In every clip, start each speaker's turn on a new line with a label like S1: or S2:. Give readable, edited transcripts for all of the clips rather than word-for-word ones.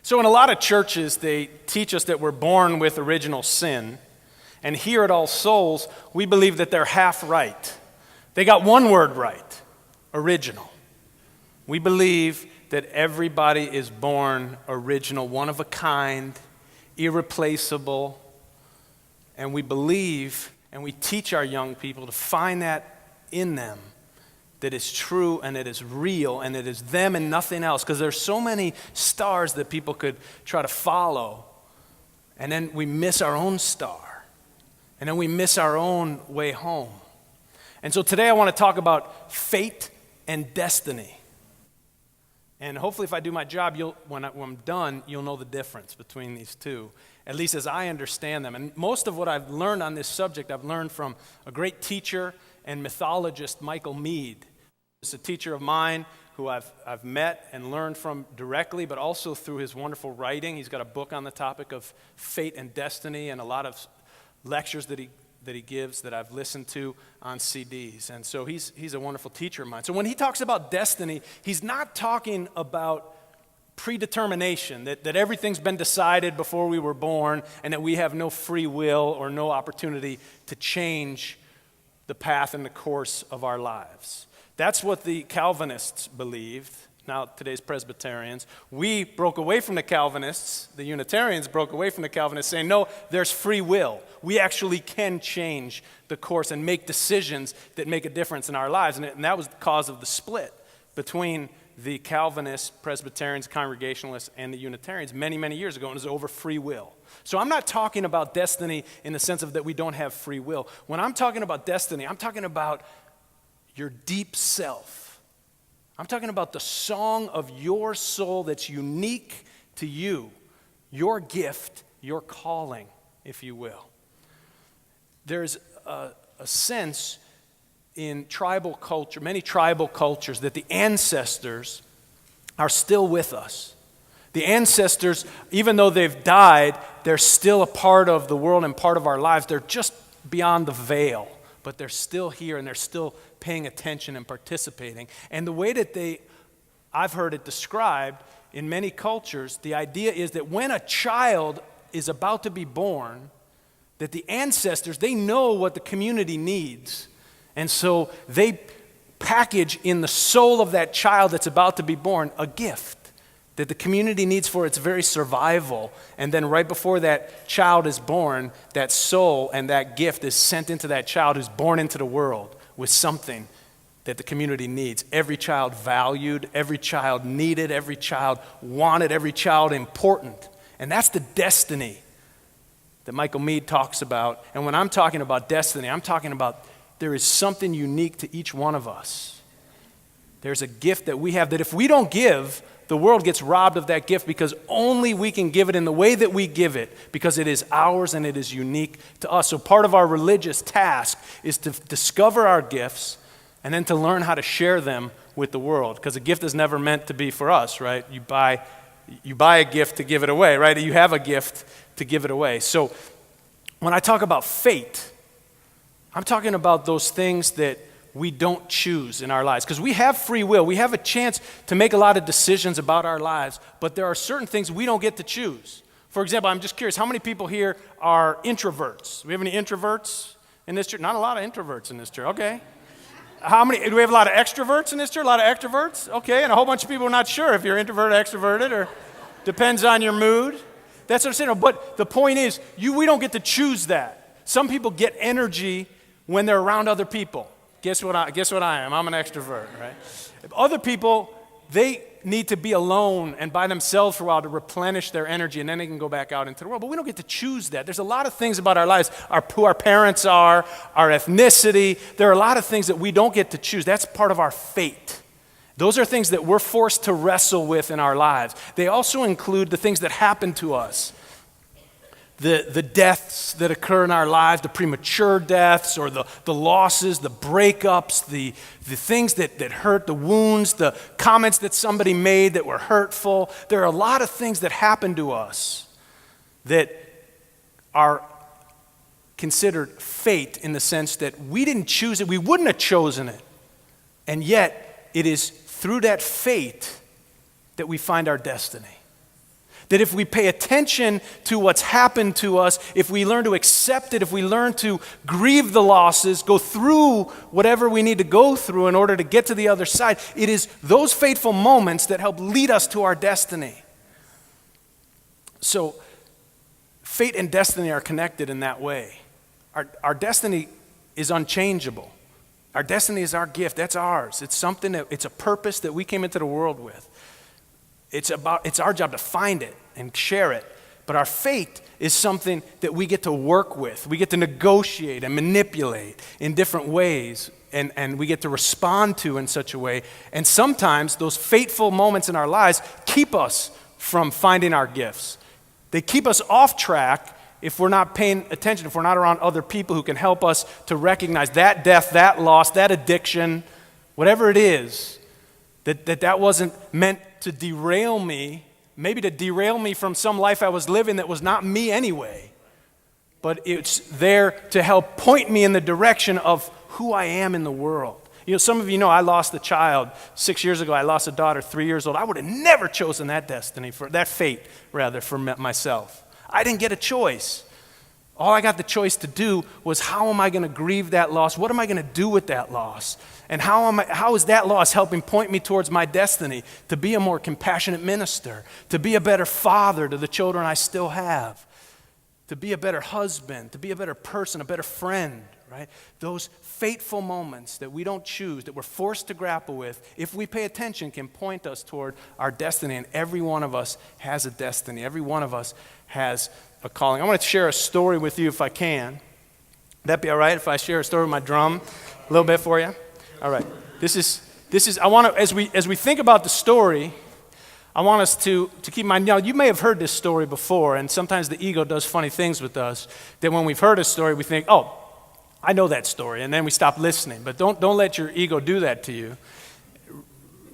S1: So in a lot of churches, they teach us that we're born with original sin. And here at All Souls, we believe that they're half right. They got one word right, original. We believe that everybody is born original, one of a kind, irreplaceable. And we believe and we teach our young people to find that in them, that is true and it is real and it is them and nothing else. Because there's so many stars that people could try to follow. And then we miss our own star. And then we miss our own way home. And so today I want to talk about fate and destiny. And hopefully if I do my job, when I'm done, you'll know the difference between these two, at least as I understand them. And most of what I've learned on this subject, I've learned from a great teacher and mythologist, Michael Meade. He's a teacher of mine who I've met and learned from directly, but also through his wonderful writing. He's got a book on the topic of fate and destiny and a lot of lectures that he gives that I've listened to on CDs. And so he's a wonderful teacher of mine. So when he talks about destiny, he's not talking about predetermination, that everything's been decided before we were born and that we have no free will or no opportunity to change the path and the course of our lives. That's what the Calvinists believed. Now, today's Presbyterians. We broke away from the Calvinists. The Unitarians broke away from the Calvinists, saying, no, there's free will. We actually can change the course and make decisions that make a difference in our lives. And that was the cause of the split between the Calvinists, Presbyterians, Congregationalists, and the Unitarians many, many years ago, and it was over free will. So I'm not talking about destiny in the sense of that we don't have free will. When I'm talking about destiny, I'm talking about your deep self. I'm talking about the song of your soul that's unique to you, your gift, your calling, if you will. There's a sense in tribal culture, many tribal cultures, that the ancestors are still with us. The ancestors, even though they've died, they're still a part of the world and part of our lives. They're just beyond the veil, but they're still here and they're still paying attention and participating. And the way that I've heard it described in many cultures, the idea is that when a child is about to be born, that the ancestors, they know what the community needs. And so they package in the soul of that child that's about to be born a gift that the community needs for its very survival. And then right before that child is born, that soul and that gift is sent into that child who's born into the world with something that the community needs. Every child valued, every child needed, every child wanted, every child important. And that's the destiny that Michael Meade talks about. And when I'm talking about destiny, I'm talking about there is something unique to each one of us. There's a gift that we have that if we don't give, the world gets robbed of that gift because only we can give it in the way that we give it because it is ours and it is unique to us. So part of our religious task is to discover our gifts and then to learn how to share them with the world, because a gift is never meant to be for us, right? You buy a gift to give it away, right? You have a gift to give it away. So when I talk about fate, I'm talking about those things that we don't choose in our lives, because we have free will. We have a chance to make a lot of decisions about our lives, but there are certain things we don't get to choose. For example, I'm just curious, how many people here are introverts? Do we have any introverts in this church? Not a lot of introverts in this church, okay. Do we have a lot of extroverts in this church? A lot of extroverts? Okay, and a whole bunch of people are not sure if you're introverted or extroverted, or depends on your mood. That's what I'm saying. But the point is, we don't get to choose that. Some people get energy when they're around other people. Guess what I am? I'm an extrovert, right? Other people, they need to be alone and by themselves for a while to replenish their energy, and then they can go back out into the world. But we don't get to choose that. There's a lot of things about our lives, who our parents are, our ethnicity. There are a lot of things that we don't get to choose. That's part of our fate. Those are things that we're forced to wrestle with in our lives. They also include the things that happen to us. The deaths that occur in our lives, the premature deaths or the losses, the breakups, the things that hurt, the wounds, the comments that somebody made that were hurtful. There are a lot of things that happen to us that are considered fate in the sense that we didn't choose it, we wouldn't have chosen it. And yet, it is through that fate that we find our destiny. That if we pay attention to what's happened to us, if we learn to accept it, if we learn to grieve the losses, go through whatever we need to go through in order to get to the other side, it is those fateful moments that help lead us to our destiny. So, fate and destiny are connected in that way. Our destiny is unchangeable. Our destiny is our gift. That's ours. It's something it's a purpose that we came into the world with. It's our job to find it and share it. But our fate is something that we get to work with. We get to negotiate and manipulate in different ways. And we get to respond to in such a way. And sometimes those fateful moments in our lives keep us from finding our gifts. They keep us off track if we're not paying attention, if we're not around other people who can help us to recognize that death, that loss, that addiction, whatever it is, that wasn't meant to derail me, maybe to derail me from some life I was living that was not me anyway. But it's there to help point me in the direction of who I am in the world. You know, some of you know I lost a child 6 years ago. I lost a daughter 3 years old. I would have never chosen that fate for myself. I didn't get a choice. All I got the choice to do was how am I going to grieve that loss? What am I going to do with that loss? And how is that loss helping point me towards my destiny to be a more compassionate minister, to be a better father to the children I still have, to be a better husband, to be a better person, a better friend, right? Those fateful moments that we don't choose, that we're forced to grapple with, if we pay attention, can point us toward our destiny. And every one of us has a destiny. Every one of us has a calling. I want to share a story with you if I can. That'd be all right if I share a story with my drum a little bit for you? All right. This is. I want to, as we think about the story, I want us to keep in mind. Now, you may have heard this story before, and sometimes the ego does funny things with us. That when we've heard a story, we think, "Oh, I know that story," and then we stop listening. But don't let your ego do that to you.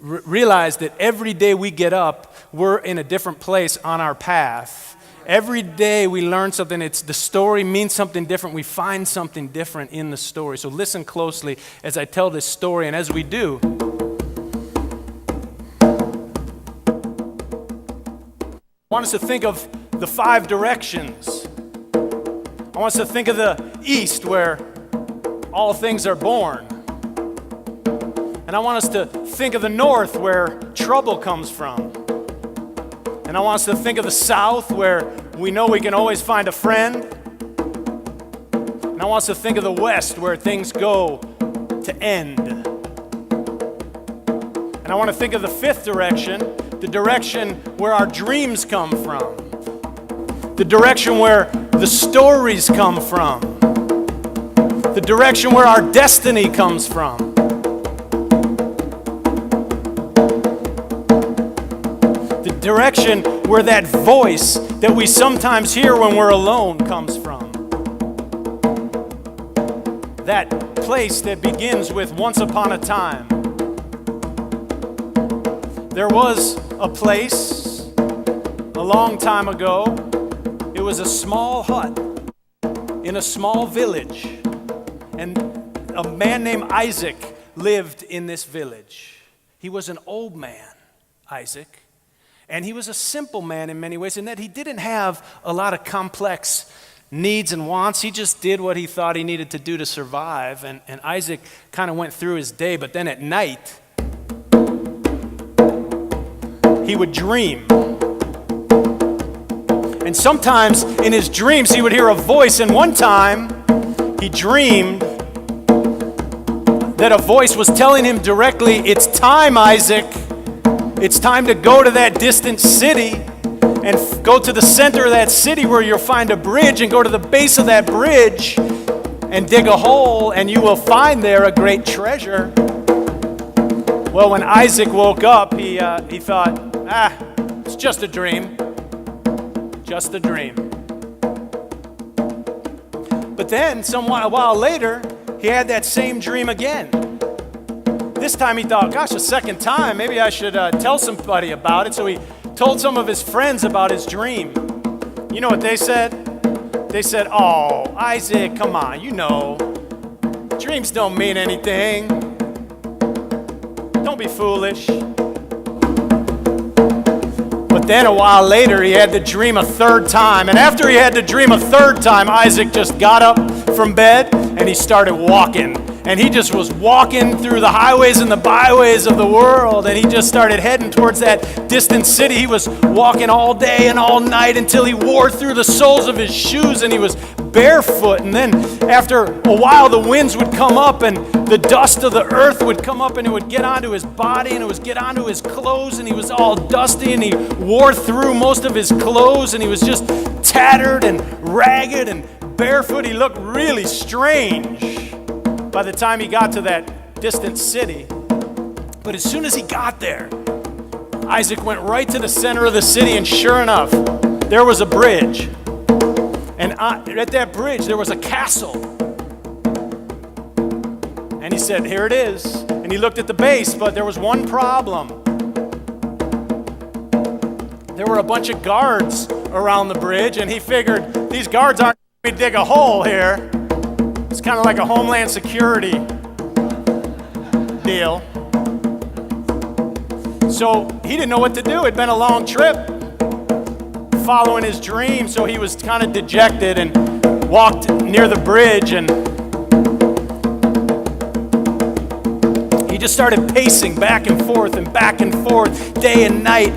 S1: Realize that every day we get up, we're in a different place on our path. Every day we learn something. The story means something different. We find something different in the story. So listen closely as I tell this story, and as we do, I want us to think of the 5 directions. I want us to think of the east where all things are born. And I want us to think of the north where trouble comes from. And I want us to think of the south where we know we can always find a friend. And I want us to think of the west where things go to end. And I want to think of the 5th direction, the direction where our dreams come from. The direction where the stories come from. The direction where our destiny comes from. Direction where that voice that we sometimes hear when we're alone comes from. That place that begins with once upon a time. There was a place a long time ago. It was a small hut in a small village. And a man named Isaac lived in this village. He was an old man, Isaac. And he was a simple man in many ways in that he didn't have a lot of complex needs and wants. He just did what he thought he needed to do to survive. And Isaac kind of went through his day, but then at night, he would dream. And sometimes in his dreams, he would hear a voice. And one time, he dreamed that a voice was telling him directly, "It's time, Isaac. It's time to go to that distant city and go to the center of that city where you'll find a bridge and go to the base of that bridge and dig a hole and you will find there a great treasure." Well, when Isaac woke up, he thought, it's just a dream. Just a dream. But then, a while later, he had that same dream again. This time he thought, gosh, a second time, maybe I should tell somebody about it. So he told some of his friends about his dream. You know what they said? They said, "Oh, Isaac, come on, you know, dreams don't mean anything. Don't be foolish." But But then a while later, he had the dream a third time. And after he had the dream a third time, Isaac just got up from bed and he started walking. And he just was walking through the highways and the byways of the world. And he just started heading towards that distant city. He was walking all day and all night until he wore through the soles of his shoes and he was barefoot. And then after a while, the winds would come up and the dust of the earth would come up and it would get onto his body and it would get onto his clothes. And he was all dusty and he wore through most of his clothes and he was just tattered and ragged and barefoot. He looked really strange by the time he got to that distant city. But as soon as he got there, Isaac went right to the center of the city, and sure enough, there was a bridge. And at that bridge, there was a castle. And he said, here it is. And he looked at the base, but there was one problem. There were a bunch of guards around the bridge, and he figured, these guards aren't going to dig a hole here. It's kind of like a Homeland Security deal. So he didn't know what to do. It'd been a long trip following his dream, so he was kind of dejected and walked near the bridge, and he just started pacing back and forth, day and night,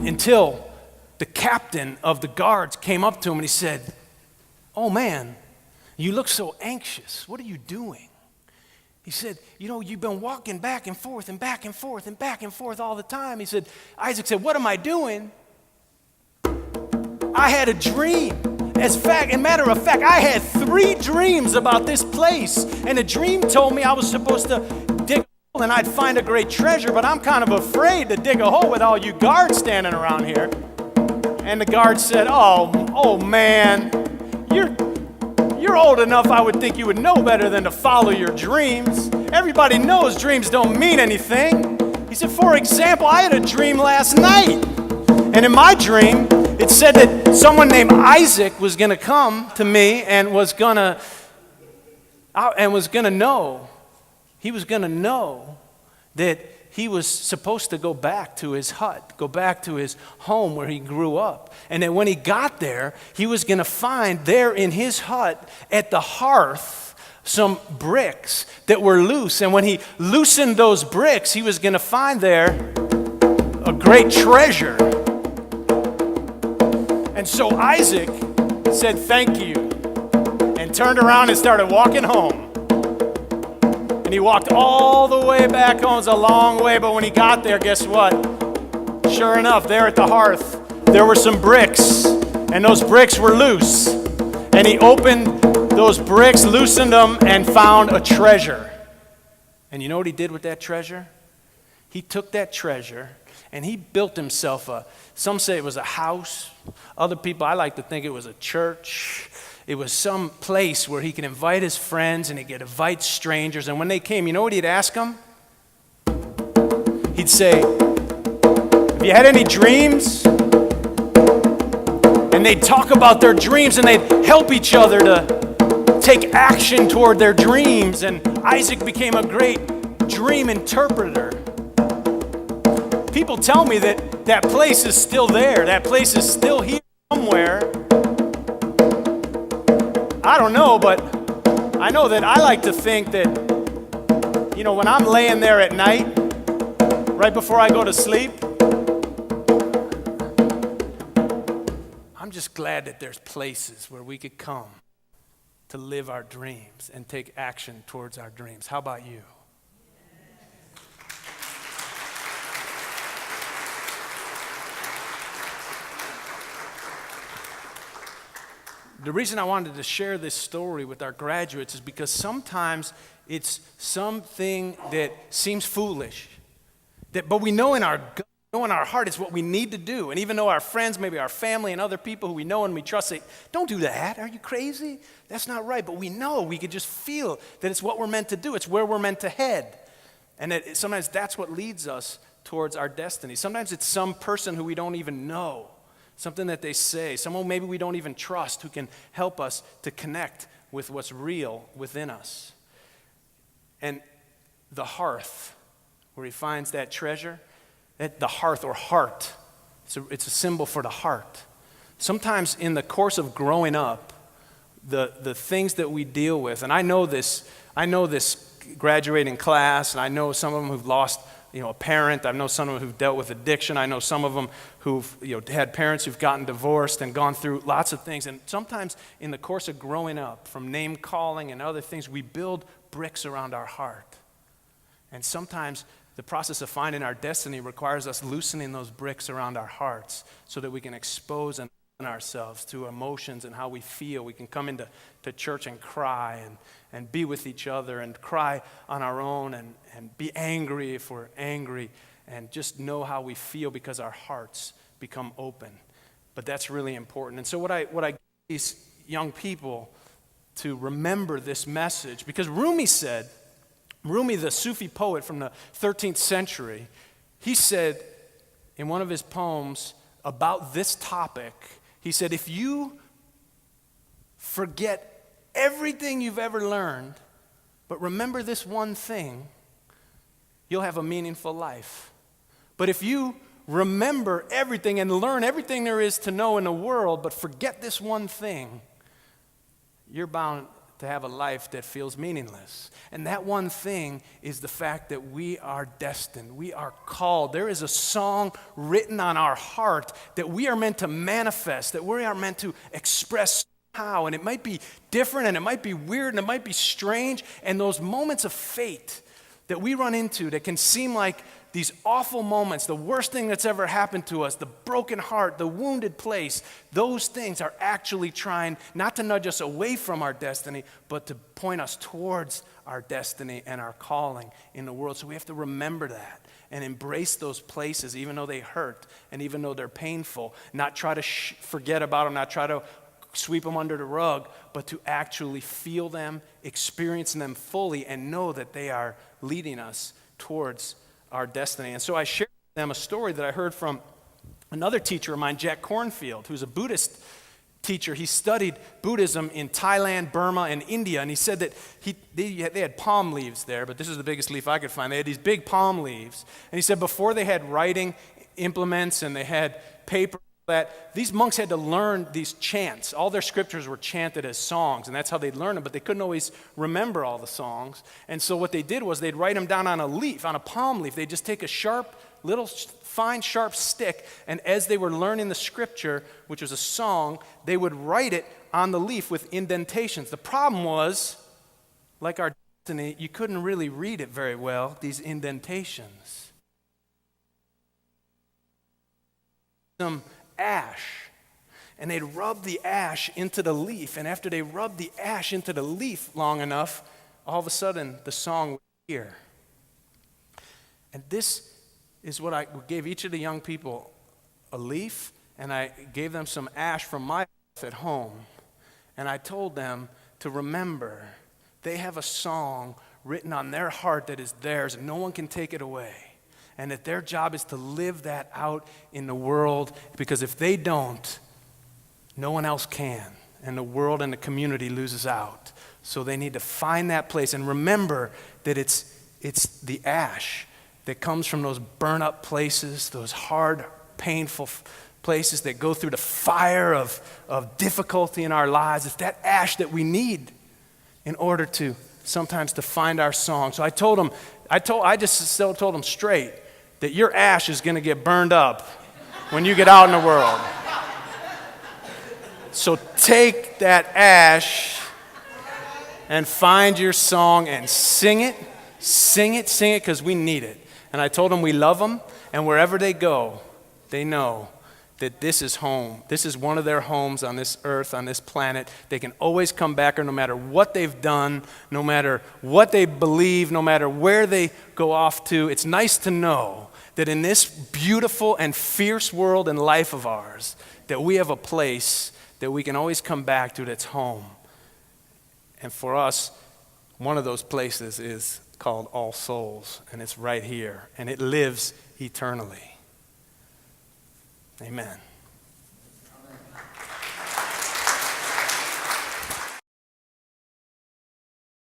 S1: until the captain of the guards came up to him and he said, "Oh man, you look so anxious. What are you doing?" He said, "You've been walking back and forth all the time." He said, Isaac said, "What am I doing? I had a dream. As a matter of fact, I had 3 dreams about this place. And a dream told me I was supposed to dig a hole and I'd find a great treasure, but I'm kind of afraid to dig a hole with all you guards standing around here." And the guard said, oh man, you're old enough, I would think you would know better than to follow your dreams. Everybody knows dreams don't mean anything. He said, "For example, I had a dream last night. And in my dream, it said that someone named Isaac was going to come to me and was going to know that he was supposed to go back to his hut, go back to his home where he grew up. And that when he got there, he was going to find there in his hut at the hearth some bricks that were loose. And when he loosened those bricks, he was going to find there a great treasure." And so Isaac said, "Thank you," and turned around and started walking home. And he walked all the way back home. It was a long way, but when he got there, guess what? Sure enough, there at the hearth, there were some bricks, and those bricks were loose. And he opened those bricks, loosened them, and found a treasure. And you know what he did with that treasure? He took that treasure, and he built himself some say it was a house. Other people, I like to think it was a church. It was some place where he could invite his friends and he could invite strangers. And when they came, you know what he'd ask them? He'd say, "Have you had any dreams?" And they'd talk about their dreams and they'd help each other to take action toward their dreams. And Isaac became a great dream interpreter. People tell me that that place is still there. That place is still here somewhere. I don't know, but I know that I like to think that, when I'm laying there at night, right before I go to sleep, I'm just glad that there's places where we could come to live our dreams and take action towards our dreams. How about you? The reason I wanted to share this story with our graduates is because sometimes it's something that seems foolish, but we know in our heart it's what we need to do. And even though our friends, maybe our family and other people who we know and we trust say, "Don't do that. Are you crazy? That's not right." But we know, we could just feel that it's what we're meant to do. It's where we're meant to head. And that sometimes that's what leads us towards our destiny. Sometimes it's some person who we don't even know. Something that they say, someone maybe we don't even trust who can help us to connect with what's real within us. And the hearth where he finds that treasure, at the hearth or heart. It's a symbol for the heart. Sometimes in the course of growing up, the things that we deal with, and I know this graduating class, and I know some of them who've lost a parent. I know some of them who've dealt with addiction. I know some of them who've had parents who've gotten divorced and gone through lots of things. And sometimes in the course of growing up, from name calling and other things, we build bricks around our heart. And sometimes the process of finding our destiny requires us loosening those bricks around our hearts so that we can expose and open ourselves to emotions and how we feel. We can come into church and cry and be with each other and cry on our own and be angry if we're angry and just know how we feel because our hearts become open. But that's really important. And so what I give these young people to remember this message, because Rumi, the Sufi poet from the 13th century, he said in one of his poems about this topic, he said, if you forget everything you've ever learned, but remember this one thing, you'll have a meaningful life. But if you remember everything and learn everything there is to know in the world, but forget this one thing, you're bound to have a life that feels meaningless. And that one thing is the fact that we are destined. We are called. There is a song written on our heart that we are meant to manifest, that we are meant to express somehow. And it might be different, and it might be weird, and it might be strange. And those moments of fate that we run into that can seem like these awful moments, the worst thing that's ever happened to us, the broken heart, the wounded place, those things are actually trying not to nudge us away from our destiny, but to point us towards our destiny and our calling in the world. So we have to remember that and embrace those places, even though they hurt and even though they're painful. Not try to forget about them, not try to sweep them under the rug, but to actually feel them, experience them fully, and know that they are leading us towards our destiny. And so I shared with them a story that I heard from another teacher of mine, Jack Cornfield, who's a Buddhist teacher. He studied Buddhism in Thailand, Burma, and India, and he said that they had palm leaves there, but this is the biggest leaf I could find. They had these big palm leaves, and he said before they had writing implements and they had paper, that these monks had to learn these chants. All their scriptures were chanted as songs, and that's how they'd learn them, but they couldn't always remember all the songs. And so what they did was they'd write them down on a leaf, on a palm leaf. They'd just take a fine, sharp stick, and as they were learning the scripture, which was a song, they would write it on the leaf with indentations. The problem was, like our destiny, you couldn't really read it very well, these indentations. Some ash, and they'd rub the ash into the leaf, and after they rubbed the ash into the leaf long enough, all of a sudden the song would appear. And this is what I gave each of the young people: a leaf, and I gave them some ash from my life at home, and I told them to remember they have a song written on their heart that is theirs, and no one can take it away. And that their job is to live that out in the world, because if they don't, no one else can. And the world and the community loses out. So they need to find that place and remember that it's the ash that comes from those burn up places, those hard, painful places that go through the fire of difficulty in our lives. It's that ash that we need in order to sometimes to find our song. So I told them straight that your ash is going to get burned up when you get out in the world. So take that ash and find your song and sing it, because we need it. And I told them we love them, and wherever they go, they know that this is home. This is one of their homes on this earth, on this planet. They can always come back, or no matter what they've done, no matter what they believe, no matter where they go off to. It's nice to know that in this beautiful and fierce world and life of ours, that we have a place that we can always come back to that's home. And for us, one of those places is called All Souls, and it's right here, and it lives eternally. Amen.